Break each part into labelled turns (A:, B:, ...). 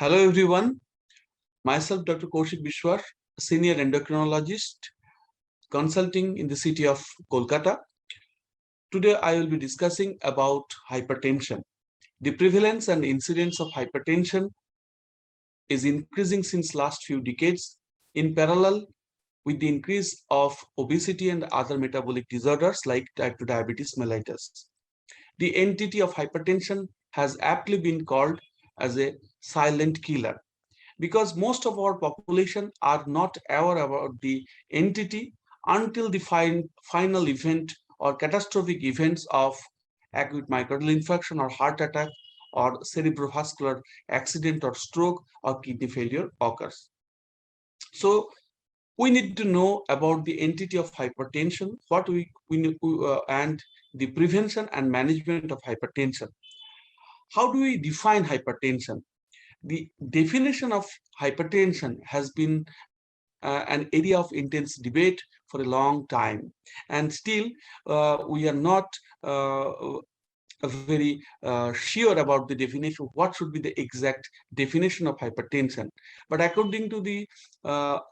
A: Hello everyone, myself Dr. Kaushik Bishwar, Senior Endocrinologist consulting in the city of Kolkata. Today I will be discussing about hypertension. The prevalence and incidence of hypertension is increasing since last few decades in parallel with the increase of obesity and other metabolic disorders like type 2 diabetes mellitus. The entity of hypertension has aptly been called as a silent killer, because most of our population are not aware about the entity until the final event or catastrophic events of acute myocardial infarction or heart attack or cerebrovascular accident or stroke or kidney failure occurs. So we need to know about the entity of hypertension, what we need and the prevention and management of hypertension. How do we define hypertension? The definition of hypertension has been an area of intense debate for a long time, and still we are not uh, very sure about the definition, what should be the exact definition of hypertension. But according to the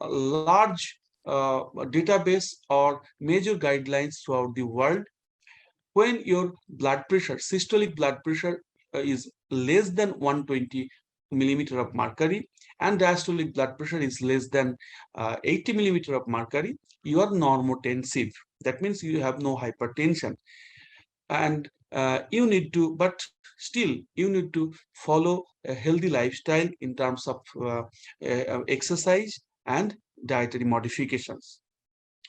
A: large database or major guidelines throughout the world, when your blood pressure, systolic blood pressure is less than 120 millimeter of mercury and diastolic blood pressure is less than 80 millimeter of mercury, you are normotensive. That means you have no hypertension, and you need to, but still you need to follow a healthy lifestyle in terms of exercise and dietary modifications.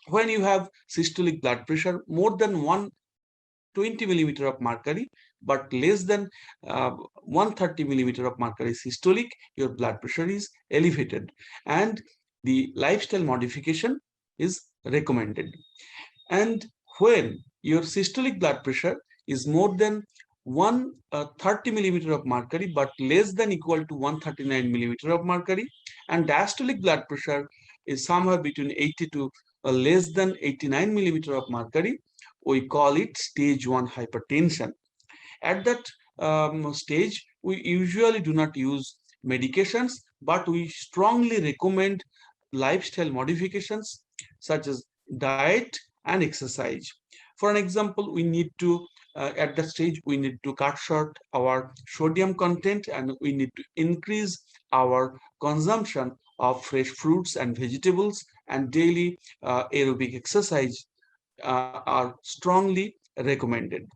A: When you have systolic blood pressure more than 120 millimeter of mercury but less than 130 millimeter of mercury systolic, your blood pressure is elevated and the lifestyle modification is recommended. And when your systolic blood pressure is more than 130 millimeter of mercury but less than equal to 139 millimeter of mercury, and diastolic blood pressure is somewhere between 80 to less than 89 millimeter of mercury, we call it stage 1 hypertension. At that stage, we usually do not use medications, but we strongly recommend lifestyle modifications such as diet and exercise. For an example, we need to at that stage we need to cut short our sodium content and we need to increase our consumption of fresh fruits and vegetables, and daily aerobic exercise are strongly recommended.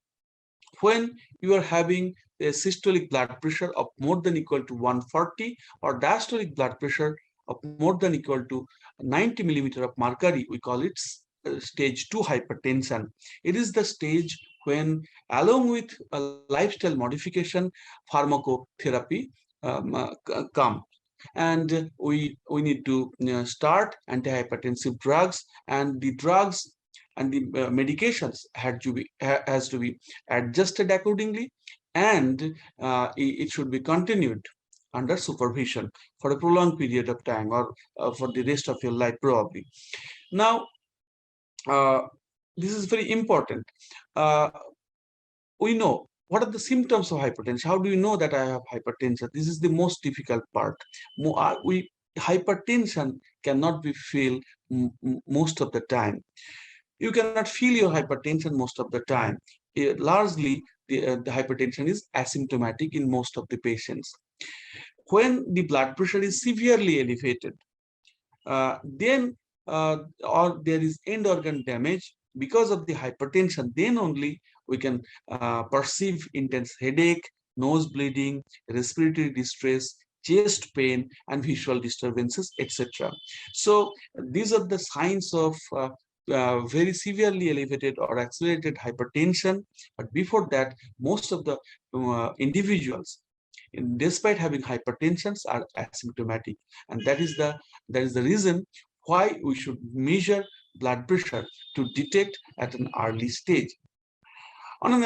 A: When you are having a systolic blood pressure of more than equal to 140 or diastolic blood pressure of more than equal to 90 millimeter of mercury, we call it stage 2 hypertension. It is the stage when, along with a lifestyle modification, pharmacotherapy come, and we need to start antihypertensive drugs, and the drugs and the medications has to be adjusted accordingly, and it should be continued under supervision for a prolonged period of time, or for the rest of your life probably. Now, uh, this is very important. Uh, we know what are the symptoms of hypertension. How do you know that I have hypertension? This is the most difficult part. Hypertension cannot be felt most of the time. You cannot feel your hypertension most of the time. Largely, the hypertension is asymptomatic in most of the patients. When the blood pressure is severely elevated, then or there is end organ damage because of the hypertension, then only we can perceive intense headache, nose bleeding, respiratory distress, chest pain, and visual disturbances, etc. So these are the signs of very severely elevated or accelerated hypertension. But before that, most of the individuals, despite having hypertensions, are asymptomatic, and that is the reason why we should measure blood pressure to detect at an early stage. On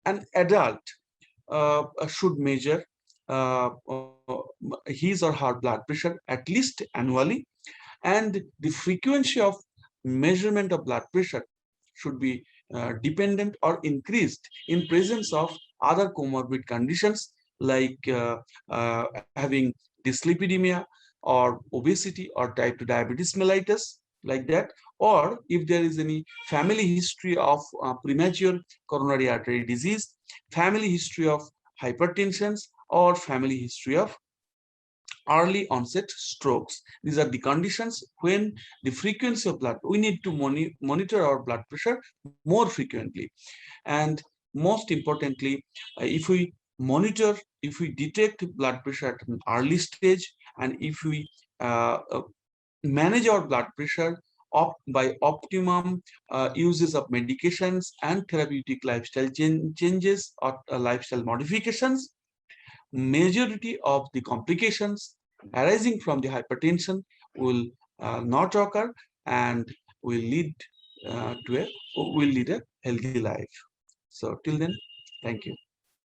A: an adult should measure his or her blood pressure at least annually, and the frequency of measurement of blood pressure should be dependent or increased in presence of other comorbid conditions like having dyslipidemia or obesity or type 2 diabetes mellitus, like that, or if there is any family history of premature coronary artery disease, family history of hypertension, or family history of early onset strokes. These are the conditions when the frequency of blood, we need to monitor our blood pressure more frequently. And most importantly, if we monitor, if we detect blood pressure at an early stage, and if we manage our blood pressure by optimum uses of medications and therapeutic lifestyle changes or lifestyle modifications, majority of the complications arising from the hypertension will not occur, and will lead to a will lead a healthy life. So till then, thank you.